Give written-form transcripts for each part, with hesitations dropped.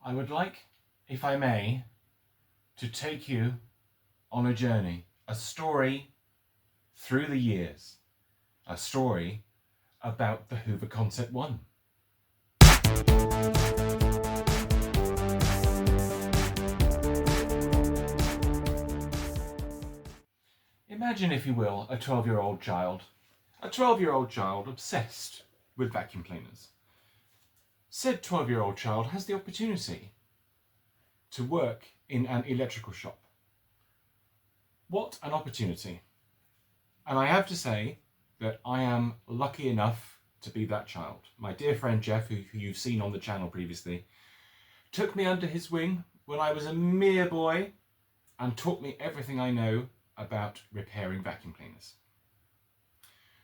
I would like, if I may, to take you on a journey, a story through the years, a story about the Hoover Concept 1. Imagine, if you will, a 12-year-old child. A 12-year-old child obsessed with vacuum cleaners. Said 12-year-old child has the opportunity to work in an electrical shop. What an opportunity. And I have to say that I am lucky enough to be that child. My dear friend Jeff, who you've seen on the channel previously, took me under his wing when I was a mere boy and taught me everything I know about repairing vacuum cleaners.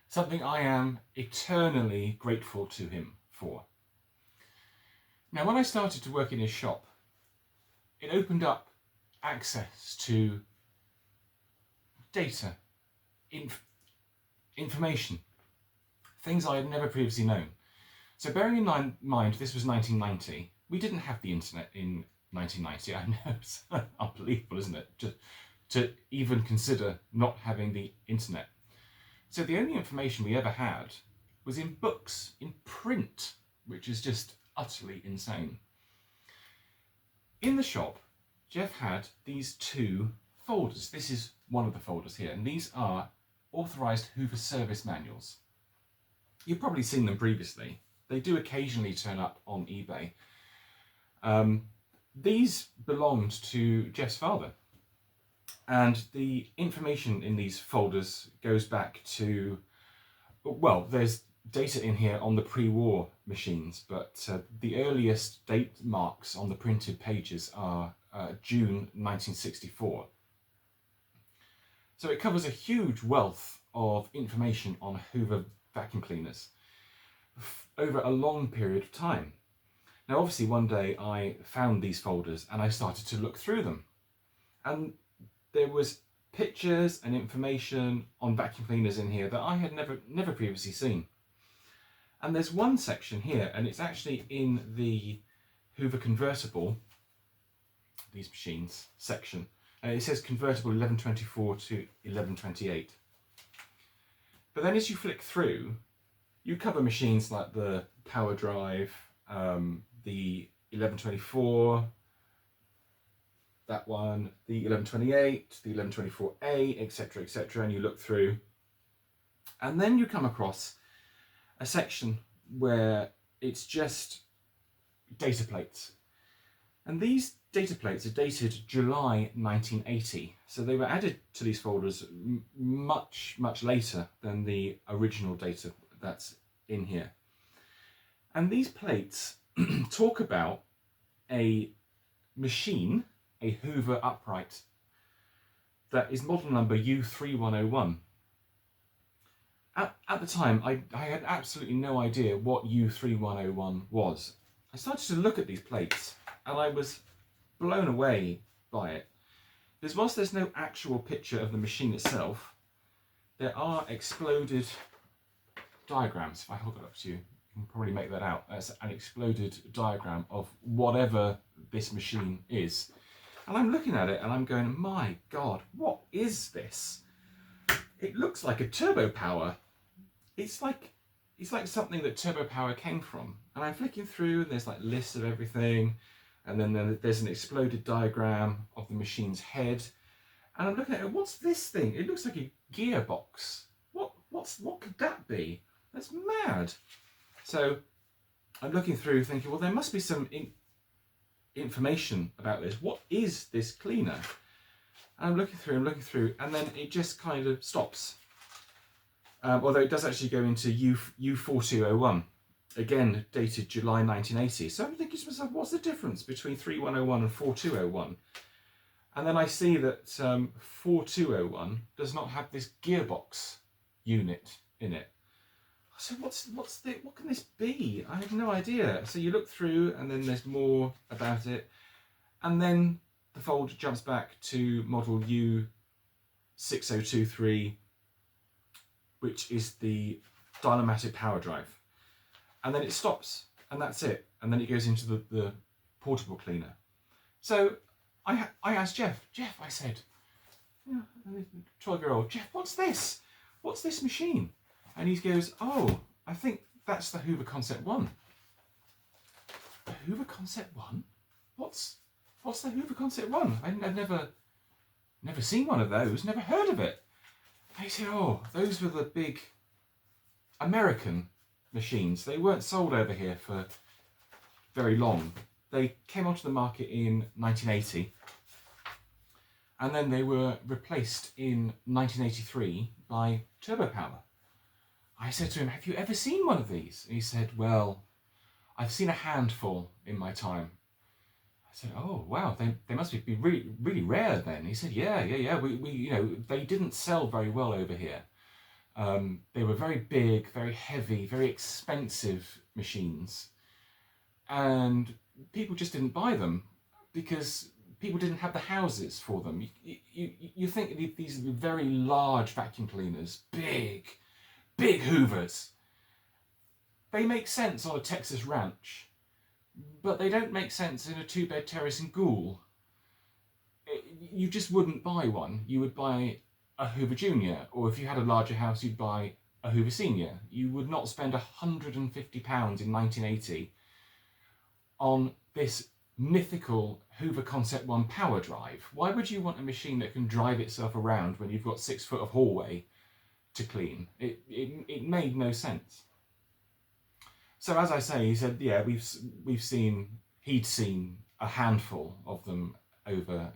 Something I am eternally grateful to him for. Now, when I started to work in his shop, it opened up access to data, information, things I had never previously known. So bearing in mind this was 1990, we didn't have the internet in 1990. I know, it's unbelievable, isn't it? To even consider not having the internet. So the only information we ever had was in books, in print, which is just utterly insane. In the shop, Jeff had these two folders. This is one of the folders here, and these are authorised Hoover service manuals. You've probably seen them previously. They do occasionally turn up on eBay. These belonged to Jeff's father. And the information in these folders goes back to, well, there's data in here on the pre-war machines, but the earliest date marks on the printed pages are June 1964. So it covers a huge wealth of information on Hoover vacuum cleaners over a long period of time. Now, obviously, one day I found these folders and I started to look through them. And there was pictures and information on vacuum cleaners in here that I had never previously seen. And there's one section here, and it's actually in the Hoover convertible, these machines section. It says convertible 1124 to 1128. But then as you flick through, you cover machines like the power drive, the 1124, that one, the 1128, the 1124A, etc., and you look through. And then you come across a section where it's just data plates. And these data plates are dated July 1980. So they were added to these folders much later than the original data that's in here. And these plates talk about a machine, a Hoover Upright, that is model number U3101. At the time, I had absolutely no idea what U3101 was. I started to look at these plates and I was blown away by it. Whilst there's no actual picture of the machine itself, there are exploded diagrams. If I hold it up to you, you can probably make that out. That's an exploded diagram of whatever this machine is. And I'm looking at it and I'm going, my God, what is this? It looks like a turbo power. It's like something that turbo power came from. And I'm flicking through and there's like lists of everything. And then there's an exploded diagram of the machine's head. And I'm looking at it, what's this thing? It looks like a gearbox. What could that be? That's mad. So I'm looking through thinking, well, there must be some information about this. What is this cleaner? And I'm looking through, and then it just kind of stops. Although it does actually go into U4201, again dated July 1980. So I'm thinking to myself, what's the difference between 3101 and 4201? And then I see that 4201 does not have this gearbox unit in it. So what can this be? I have no idea. So you look through and then there's more about it. And then the folder jumps back to model U6023, which is the Dynamatic power drive. And then it stops and that's it. And then it goes into the portable cleaner. So I asked Jeff, I said, 12-year-old, Jeff, what's this? What's this machine? And he goes, oh, I think that's the Hoover Concept 1. The Hoover Concept 1? What's the Hoover Concept 1? I've never seen one of those, never heard of it. And he said, oh, those were the big American machines. They weren't sold over here for very long. They came onto the market in 1980, and then they were replaced in 1983 by turbo power. I said to him, have you ever seen one of these? And he said, well, I've seen a handful in my time. I said, oh, wow, they must be really, really rare then. He said, yeah. We they didn't sell very well over here. They were very big, very heavy, very expensive machines. And people just didn't buy them because people didn't have the houses for them. You think of these very large vacuum cleaners, big Hoovers. They make sense on a Texas ranch, but they don't make sense in a 2-bed terrace in Goole. You just wouldn't buy one. You would buy a Hoover Junior, or if you had a larger house, you'd buy a Hoover Senior. You would not spend £150 in 1980 on this mythical Hoover Concept 1 power drive. Why would you want a machine that can drive itself around when you've got 6 foot of hallway to clean? It made no sense. So as I say, he said, yeah, he'd seen a handful of them over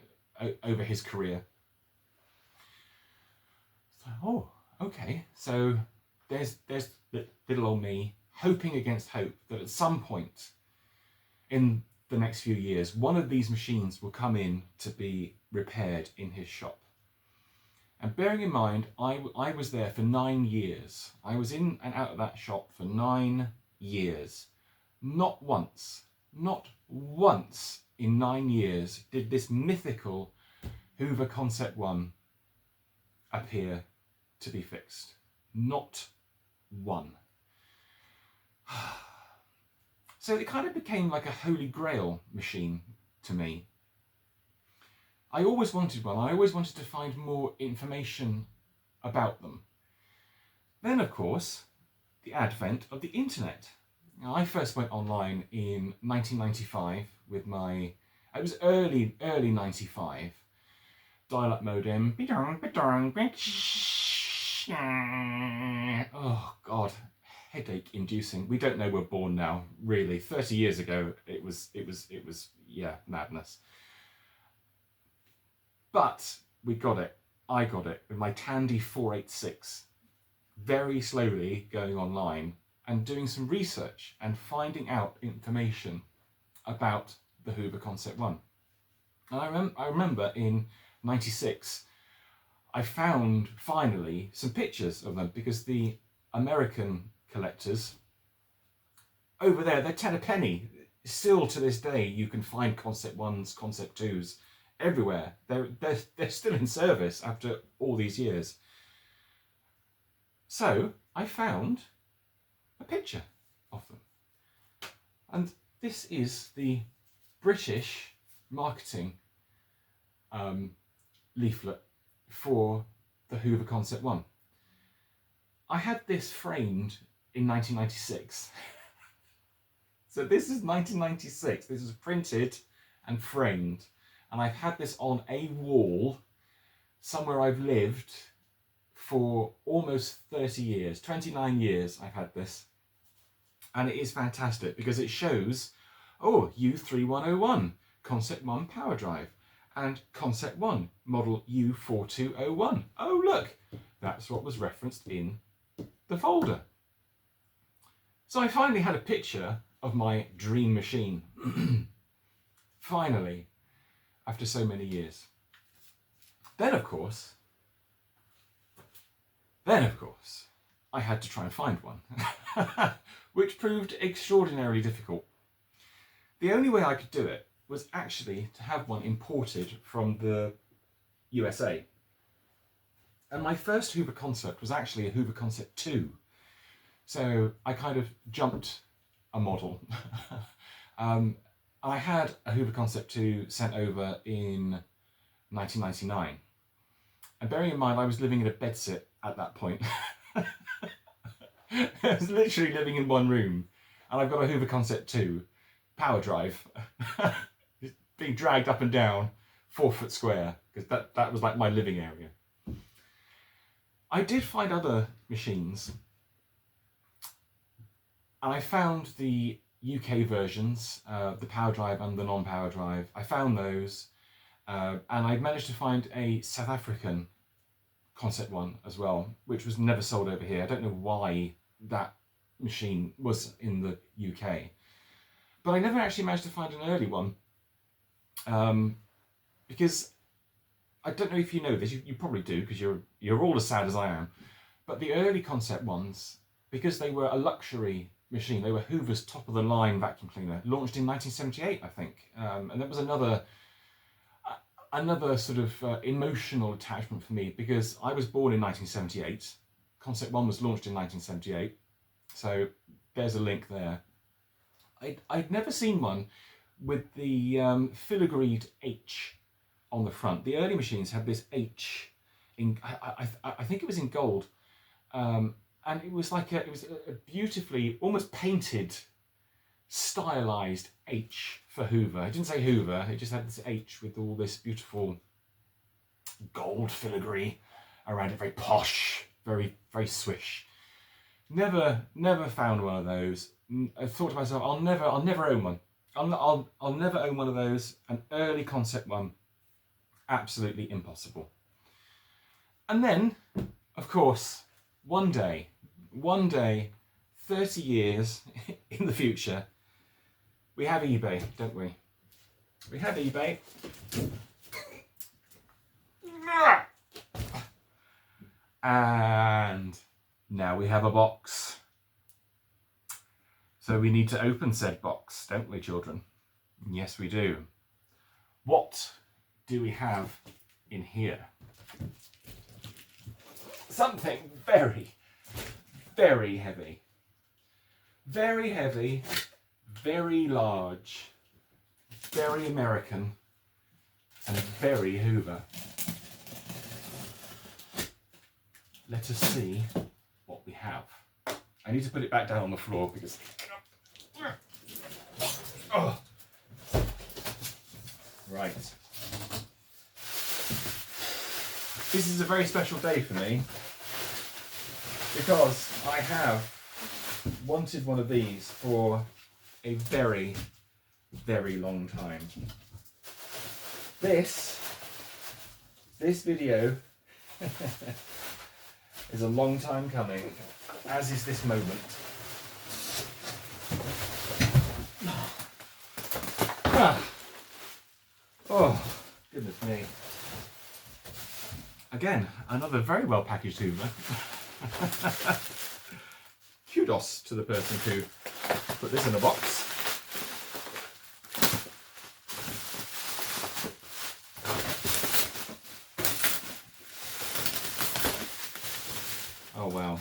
his career. So, oh, okay. So there's little old me hoping against hope that at some point in the next few years, one of these machines will come in to be repaired in his shop. And bearing in mind, I was there for 9 years. I was in and out of that shop for 9 years. Not once in 9 years did this mythical Hoover Concept 1 appear to be fixed. Not one. So it kind of became like a holy grail machine to me. I always wanted one. I always wanted to find more information about them. Then, of course, the advent of the internet. Now, I first went online in 1995 with it was early 95, dial-up modem. Oh God, headache inducing. We don't know we're born now, really. 30 years ago, it was yeah, madness. But we got it. I got it with my Tandy 486. Very slowly going online and doing some research and finding out information about the Hoover Concept 1. And I remember in 96, I found finally some pictures of them because the American collectors over there, they're 10 a penny. Still to this day, you can find Concept 1s, Concept 2s everywhere. They're still in service after all these years. So I found a picture of them. And this is the British marketing leaflet for the Hoover Concept 1. I had this framed in 1996. So this is 1996. This was printed and framed. And I've had this on a wall somewhere I've lived for almost 30 years, 29 years I've had this. And it is fantastic because it shows, oh, U3101, Concept 1 power drive, and Concept 1, model U4201. Oh, look, that's what was referenced in the folder. So I finally had a picture of my dream machine. Finally, after so many years. Then, of course, I had to try and find one, which proved extraordinarily difficult. The only way I could do it was actually to have one imported from the USA. And my first Hoover Concept was actually a Hoover Concept 2. So I kind of jumped a model. I had a Hoover Concept 2 sent over in 1999. And bearing in mind I was living in a bedsit at that point. I was literally living in one room, and I've got a Hoover Concept 2 power drive being dragged up and down 4 foot square, because that was like my living area. I did find other machines, and I found the UK versions, the power drive and the non-power drive. I found those, and I managed to find a South African Concept 1 as well, which was never sold over here. I don't know why that machine was in the UK, but I never actually managed to find an early one, because I don't know if you know this, you probably do, because you're all as sad as I am, but the early Concept ones, because they were a luxury machine, they were Hoover's top of the line vacuum cleaner, launched in 1978, I think, and that was another sort of emotional attachment for me, because I was born in 1978. Concept 1 was launched in 1978, so there's a link there. I'd never seen one with the filigreed H on the front. The early machines had this H in, I think it was in gold, and it was like a beautifully, almost painted, stylized H for Hoover. It didn't say Hoover, it just had this H with all this beautiful gold filigree around it, very posh, very, very swish. Never found one of those. I thought to myself, I'll never own one. I'll never own one of those. An early Concept 1, absolutely impossible. And then, of course, one day, 30 years in the future, we have eBay, don't we? We have eBay. And now we have a box. So we need to open said box, don't we, children? Yes, we do. What do we have in here? Something very, very heavy. Very heavy, very large, very American, and very Hoover. Let us see what we have. I need to put it back down on the floor because... Oh. Right. This is a very special day for me, because I have wanted one of these for a very, very long time. This video is a long time coming, as is this moment. Oh, goodness me. Again, another very well packaged Hoover. Kudos to the person who put this in a box. Oh wow.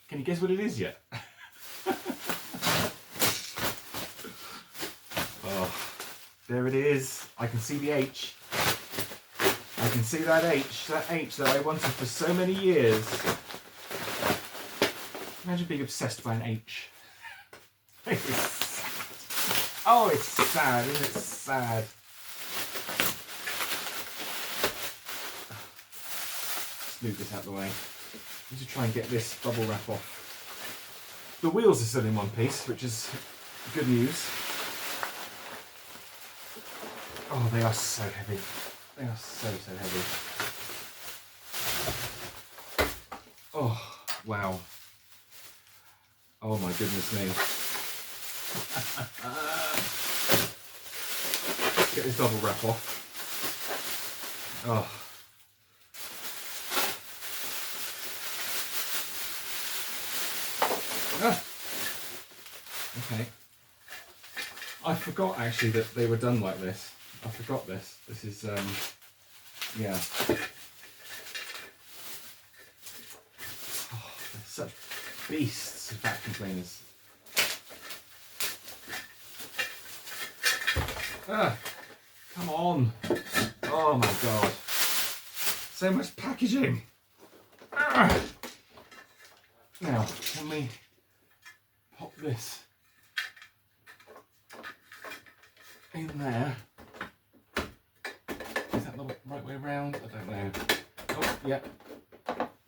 Can you guess what it is yet? Oh, there it is. I can see the H. I can see that H that I wanted for so many years. Imagine being obsessed by an H. Oh, it's sad, isn't it sad? Let's move this out of the way. I need to try and get this bubble wrap off. The wheels are still in one piece, which is good news. Oh, they are so heavy. They are so heavy. Oh, wow. Oh my goodness me. Get this bubble wrap off. Oh. Ah. Okay. I forgot actually that they were done like this. I forgot this. This is, yeah. Oh, they're such beasts of vacuum cleaners. Come on. Oh my God. So much packaging. Now, can we pop this in there? Is that the right way around? I don't know. Oh, yeah.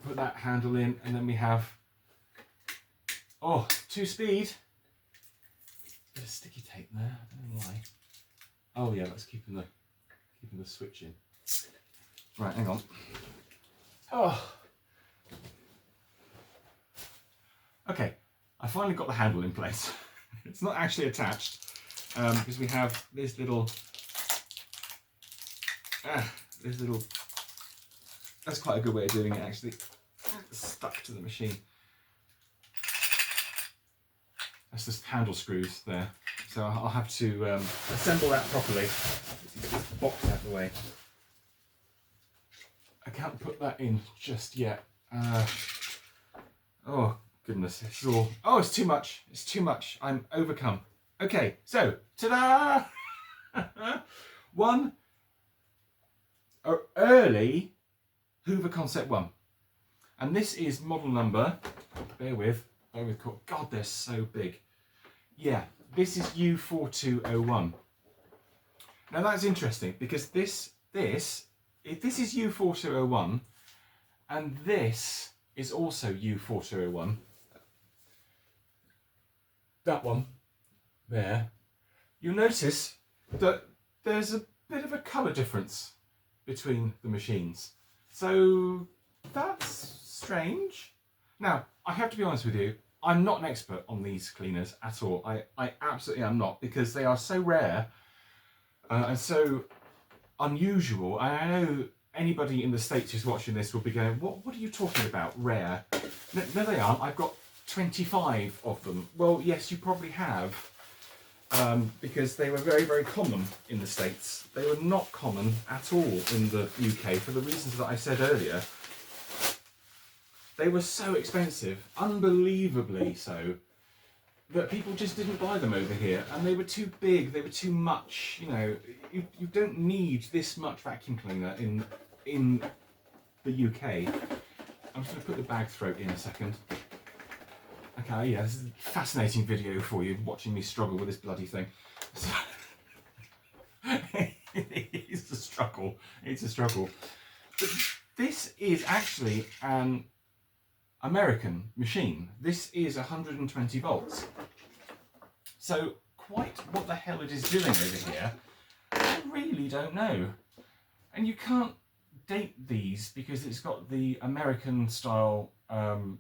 Put that handle in, and then we have, 2-speed. Bit of sticky tape there. I don't know why. Oh yeah, that's keeping the switch in. Right, hang on. Oh. Okay, I finally got the handle in place. It's not actually attached because we have this little. That's quite a good way of doing it actually. Stuck to the machine. That's just handle screws there. So I'll have to assemble that properly. Just box out the way. I can't put that in just yet. Oh goodness, it's all. Oh, it's too much. It's too much. I'm overcome. Okay, so ta-da! One early Hoover Concept 1, and this is model number. Bear with. God, they're so big. Yeah, this is U4201. Now that's interesting because this is U4201, and this is also U4201. That one there. You'll notice that there's a bit of a colour difference between the machines. So that's strange. Now, I have to be honest with you, I'm not an expert on these cleaners at all. I absolutely am not, because they are so rare and so unusual. And I know anybody in the States who's watching this will be going, what are you talking about, rare? No, they aren't. I've got 25 of them. Well, yes, you probably have, because they were very, very common in the States. They were not common at all in the UK for the reasons that I said earlier. They were so expensive, unbelievably so, that people just didn't buy them over here, and they were too big, they were too much. You know, you don't need this much vacuum cleaner in the UK. I'm just going to put the bag throat in a second. Okay, yeah, this is a fascinating video for you, watching me struggle with this bloody thing. So, it's a struggle. It's a struggle. But this is actually an American machine. This is 120 volts. So quite what the hell it is doing over here, I really don't know. And you can't date these because it's got the American style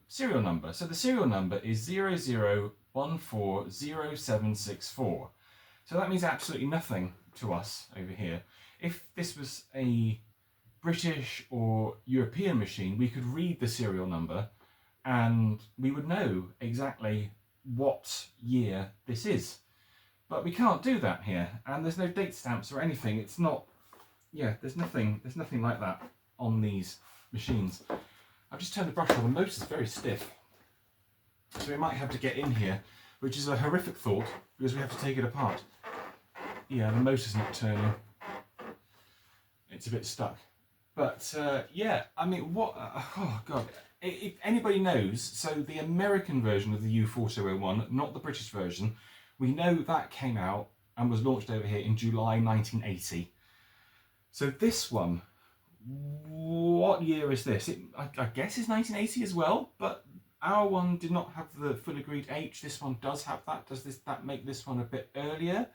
serial number. So the serial number is 00140764. So that means absolutely nothing to us over here. If this was a British or European machine, we could read the serial number and we would know exactly what year this is. But we can't do that here, and there's no date stamps or anything. It's not, yeah, there's nothing like that on these machines. I've just turned the brush on. The motor's very stiff, so we might have to get in here, which is a horrific thought because we have to take it apart. Yeah, the motor's not turning. It's a bit stuck. But yeah, I mean, what? Oh God. If anybody knows, so the American version of the U4201, not the British version, we know that came out and was launched over here in July 1980. So this one, what year is this? I guess it's 1980 as well, but our one did not have the full agreed H. This one does have that. Does that make this one a bit earlier?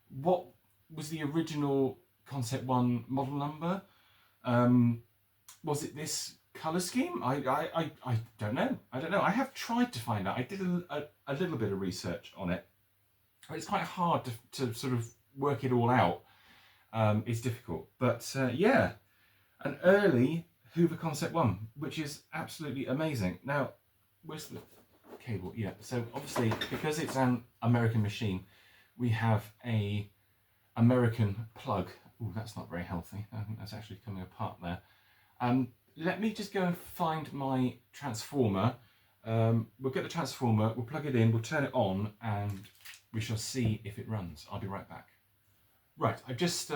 What was the original Concept 1 model number? Was it this colour scheme? I don't know. I don't know. I have tried to find out. I did a little bit of research on it. It's quite hard to sort of work it all out. It's difficult. But yeah, an early Hoover Concept 1, which is absolutely amazing. Now, where's the cable? Yeah, so obviously, because it's an American machine, we have a American plug. Oh, that's not very healthy. I think that's actually coming apart there. Let me just go and find my transformer. We'll get the transformer, we'll plug it in, we'll turn it on, and we shall see if it runs. I'll be right back. Right, I've just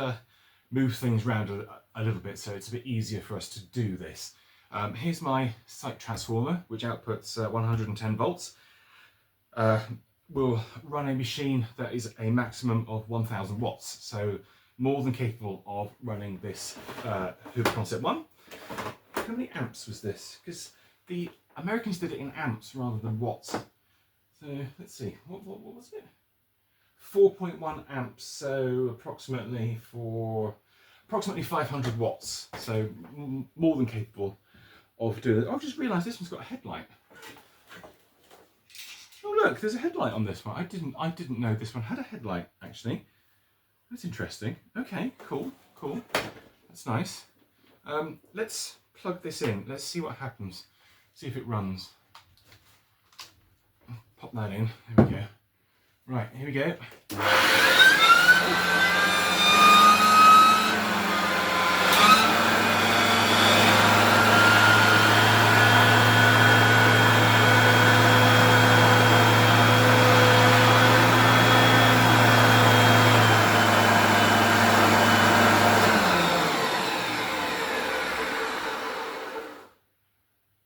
moved things around a little bit so it's a bit easier for us to do this. Here's my site transformer, which outputs 110 volts. Will run a machine that is a maximum of 1000 watts, so more than capable of running this Hoover Concept 1. How many amps was this? Because the Americans did it in amps rather than watts. So let's see, what was it? 4.1 amps, so approximately 500 watts. So more than capable of doing it. I've just realised this one's got a headlight. Oh look, there's a headlight on this one. I didn't know this one had a headlight actually. That's interesting. Okay, cool. That's nice. Let's plug this in. Let's see what happens. See if it runs. Pop that in. There we go. Right, here we go.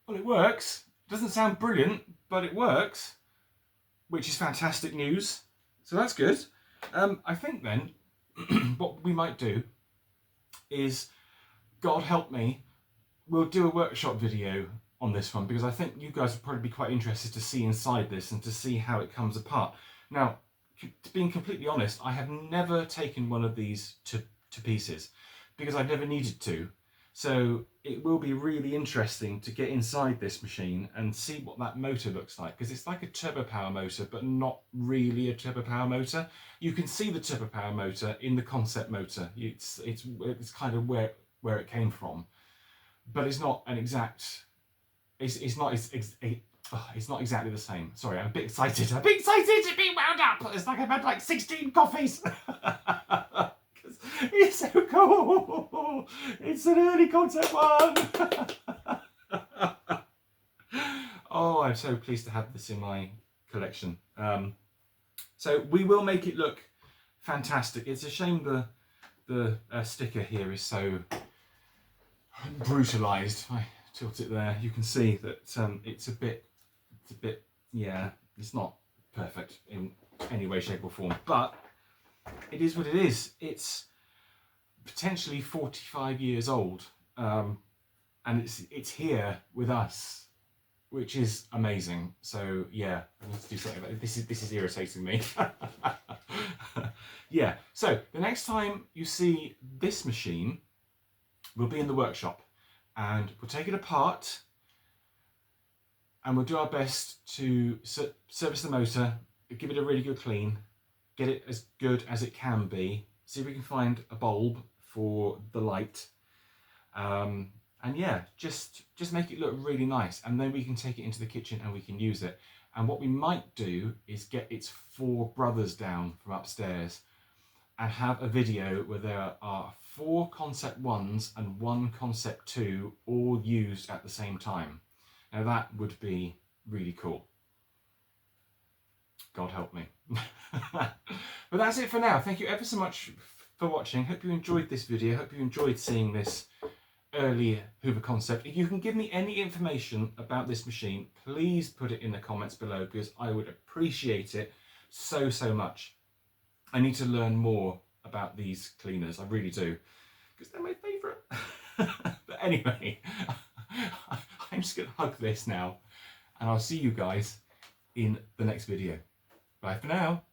Well, it works. Doesn't sound brilliant, but it works, which is fantastic news. So that's good. I think then what we might do is, God help me, we'll do a workshop video on this one, because I think you guys would probably be quite interested to see inside this and to see how it comes apart. Now, being completely honest, I have never taken one of these to pieces because I've never needed to. So it will be really interesting to get inside this machine and see what that motor looks like, because it's like a turbo power motor, but not really a turbo power motor. You can see the turbo power motor in the concept motor. It's kind of where it came from, but it's not an exact. It's not exactly the same. Sorry, I'm a bit excited. I'm a bit excited to be wound up. It's like I've had like 16 coffees. It's so cool. It's an early concept one. Oh, I'm so pleased to have this in my collection. So we will make it look fantastic. It's a shame the sticker here is so brutalized. If I tilt it there, you can see that it's a bit, yeah, it's not perfect in any way, shape or form, but it is what it is. It's potentially 45 years old, and it's here with us, which is amazing. So yeah, I need to do something about it. This is irritating me. Yeah, so the next time you see this machine, we'll be in the workshop and we'll take it apart and we'll do our best to service the motor, give it a really good clean, get it as good as it can be, see if we can find a bulb for the light, and yeah, just make it look really nice, and then we can take it into the kitchen and we can use it. And what we might do is get its 4 brothers down from upstairs and have a video where there are 4 concept 1s and 1 concept 2 all used at the same time. Now that would be really cool. God help me. But that's it for now. Thank you ever so much for watching. Hope you enjoyed this video. Hope you enjoyed seeing this early Hoover Concept. If you can give me any information about this machine, please put it in the comments below, because I would appreciate it so much. I need to learn more about these cleaners. I really do, because they're my favourite. But anyway, I'm just going to hug this now, and I'll see you guys in the next video. Bye for now.